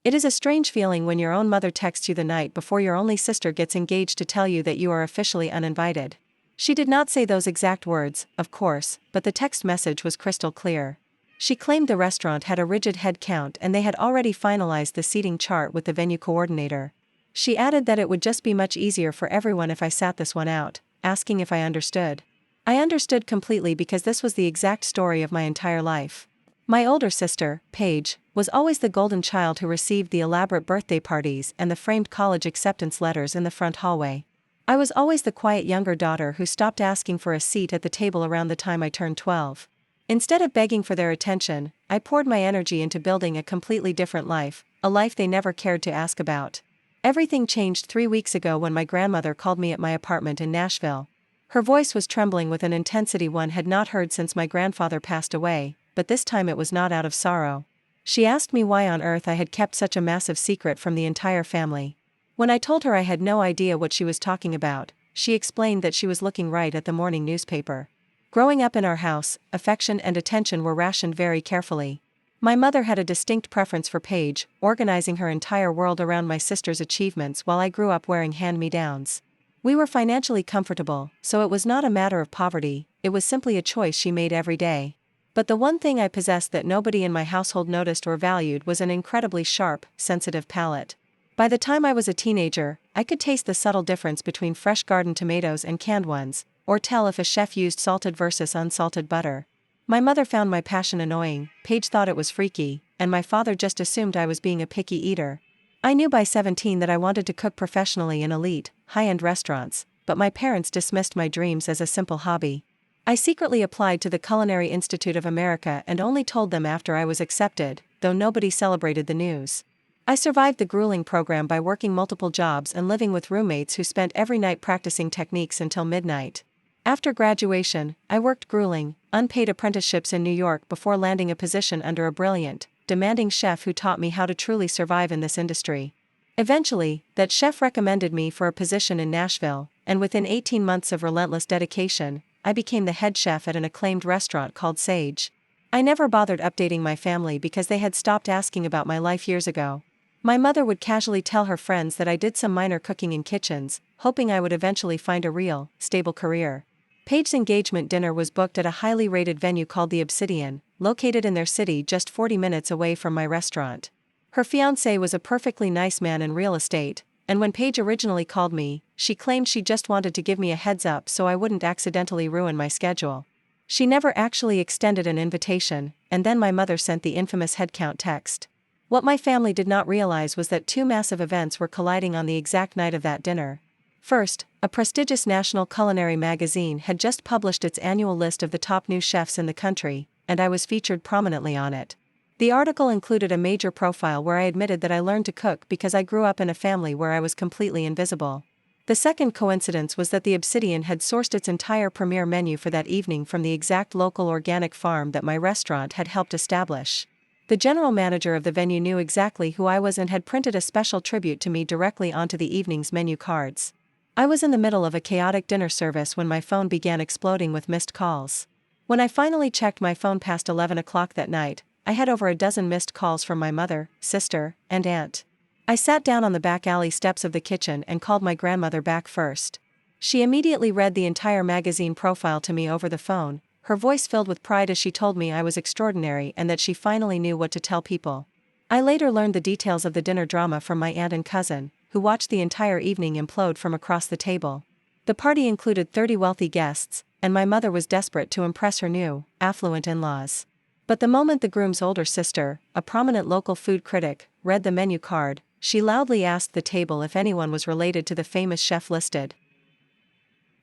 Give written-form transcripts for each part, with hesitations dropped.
It is a strange feeling when your own mother texts you the night before your only sister gets engaged to tell you that you are officially uninvited. She did not say those exact words, of course, but the text message was crystal clear. She claimed the restaurant had a rigid head count and they had already finalized the seating chart with the venue coordinator. She added that it would just be much easier for everyone if I sat this one out, asking if I understood. I understood completely because this was the exact story of my entire life. My older sister, Paige, was always the golden child who received the elaborate birthday parties and the framed college acceptance letters in the front hallway. I was always the quiet younger daughter who stopped asking for a seat at the table around the time I turned 12. Instead of begging for their attention, I poured my energy into building a completely different life, a life they never cared to ask about. Everything changed 3 weeks ago when my grandmother called me at my apartment in Nashville. Her voice was trembling with an intensity one had not heard since my grandfather passed away, but this time it was not out of sorrow. She asked me why on earth I had kept such a massive secret from the entire family. When I told her I had no idea what she was talking about, she explained that she was looking right at the morning newspaper. Growing up in our house, affection and attention were rationed very carefully. My mother had a distinct preference for Paige, organizing her entire world around my sister's achievements while I grew up wearing hand-me-downs. We were financially comfortable, so it was not a matter of poverty, it was simply a choice she made every day. But the one thing I possessed that nobody in my household noticed or valued was an incredibly sharp, sensitive palate. By the time I was a teenager, I could taste the subtle difference between fresh garden tomatoes and canned ones, or tell if a chef used salted versus unsalted butter. My mother found my passion annoying, Paige thought it was freaky, and my father just assumed I was being a picky eater. I knew by 17 that I wanted to cook professionally in elite, high-end restaurants, but my parents dismissed my dreams as a simple hobby. I secretly applied to the Culinary Institute of America and only told them after I was accepted, though nobody celebrated the news. I survived the grueling program by working multiple jobs and living with roommates who spent every night practicing techniques until midnight. After graduation, I worked grueling, unpaid apprenticeships in New York before landing a position under a brilliant, demanding chef who taught me how to truly survive in this industry. Eventually, that chef recommended me for a position in Nashville, and within 18 months of relentless dedication, I became the head chef at an acclaimed restaurant called Sage. I never bothered updating my family because they had stopped asking about my life years ago. My mother would casually tell her friends that I did some minor cooking in kitchens, hoping I would eventually find a real, stable career. Paige's engagement dinner was booked at a highly rated venue called the Obsidian, located in their city just 40 minutes away from my restaurant. Her fiancé was a perfectly nice man in real estate, and when Paige originally called me, she claimed she just wanted to give me a heads up so I wouldn't accidentally ruin my schedule. She never actually extended an invitation, and then my mother sent the infamous headcount text. What my family did not realize was that two massive events were colliding on the exact night of that dinner. First, a prestigious national culinary magazine had just published its annual list of the top new chefs in the country, and I was featured prominently on it. The article included a major profile where I admitted that I learned to cook because I grew up in a family where I was completely invisible. The second coincidence was that the Obsidian had sourced its entire premier menu for that evening from the exact local organic farm that my restaurant had helped establish. The general manager of the venue knew exactly who I was and had printed a special tribute to me directly onto the evening's menu cards. I was in the middle of a chaotic dinner service when my phone began exploding with missed calls. When I finally checked my phone past 11 o'clock that night, I had over a dozen missed calls from my mother, sister, and aunt. I sat down on the back alley steps of the kitchen and called my grandmother back first. She immediately read the entire magazine profile to me over the phone, her voice filled with pride as she told me I was extraordinary and that she finally knew what to tell people. I later learned the details of the dinner drama from my aunt and cousin, who watched the entire evening implode from across the table. The party included 30 wealthy guests, and my mother was desperate to impress her new, affluent in-laws. But the moment the groom's older sister, a prominent local food critic, read the menu card, she loudly asked the table if anyone was related to the famous chef listed.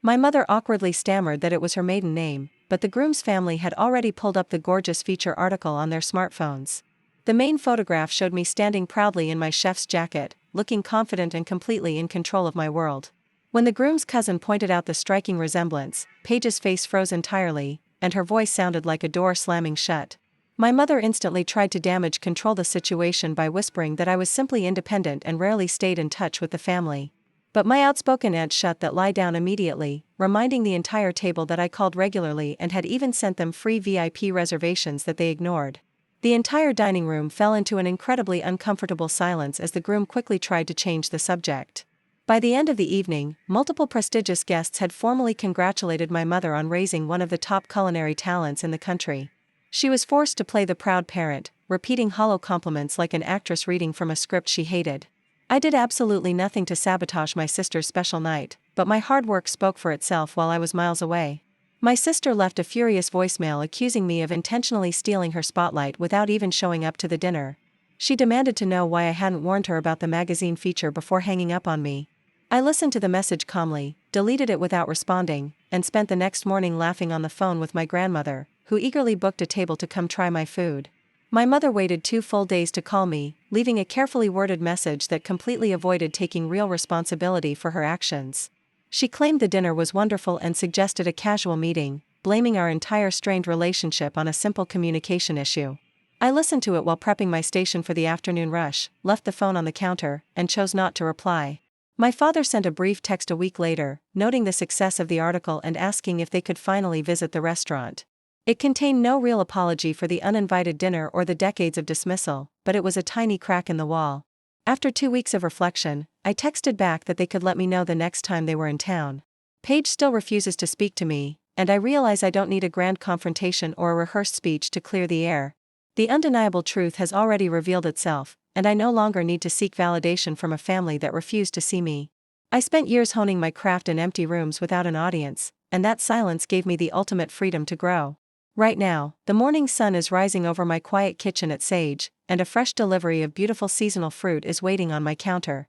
My mother awkwardly stammered that it was her maiden name, but the groom's family had already pulled up the gorgeous feature article on their smartphones. The main photograph showed me standing proudly in my chef's jacket, looking confident and completely in control of my world. When the groom's cousin pointed out the striking resemblance, Paige's face froze entirely, and her voice sounded like a door slamming shut. My mother instantly tried to damage control the situation by whispering that I was simply independent and rarely stayed in touch with the family. But my outspoken aunt shut that lie down immediately, reminding the entire table that I called regularly and had even sent them free VIP reservations that they ignored. The entire dining room fell into an incredibly uncomfortable silence as the groom quickly tried to change the subject. By the end of the evening, multiple prestigious guests had formally congratulated my mother on raising one of the top culinary talents in the country. She was forced to play the proud parent, repeating hollow compliments like an actress reading from a script she hated. I did absolutely nothing to sabotage my sister's special night, but my hard work spoke for itself while I was miles away. My sister left a furious voicemail accusing me of intentionally stealing her spotlight without even showing up to the dinner. She demanded to know why I hadn't warned her about the magazine feature before hanging up on me. I listened to the message calmly, deleted it without responding, and spent the next morning laughing on the phone with my grandmother, who eagerly booked a table to come try my food. My mother waited 2 full days to call me, leaving a carefully worded message that completely avoided taking real responsibility for her actions. She claimed the dinner was wonderful and suggested a casual meeting, blaming our entire strained relationship on a simple communication issue. I listened to it while prepping my station for the afternoon rush, left the phone on the counter, and chose not to reply. My father sent a brief text a week later, noting the success of the article and asking if they could finally visit the restaurant. It contained no real apology for the uninvited dinner or the decades of dismissal, but it was a tiny crack in the wall. After 2 weeks of reflection, I texted back that they could let me know the next time they were in town. Paige still refuses to speak to me, and I realize I don't need a grand confrontation or a rehearsed speech to clear the air. The undeniable truth has already revealed itself, and I no longer need to seek validation from a family that refused to see me. I spent years honing my craft in empty rooms without an audience, and that silence gave me the ultimate freedom to grow. Right now, the morning sun is rising over my quiet kitchen at Sage, and a fresh delivery of beautiful seasonal fruit is waiting on my counter.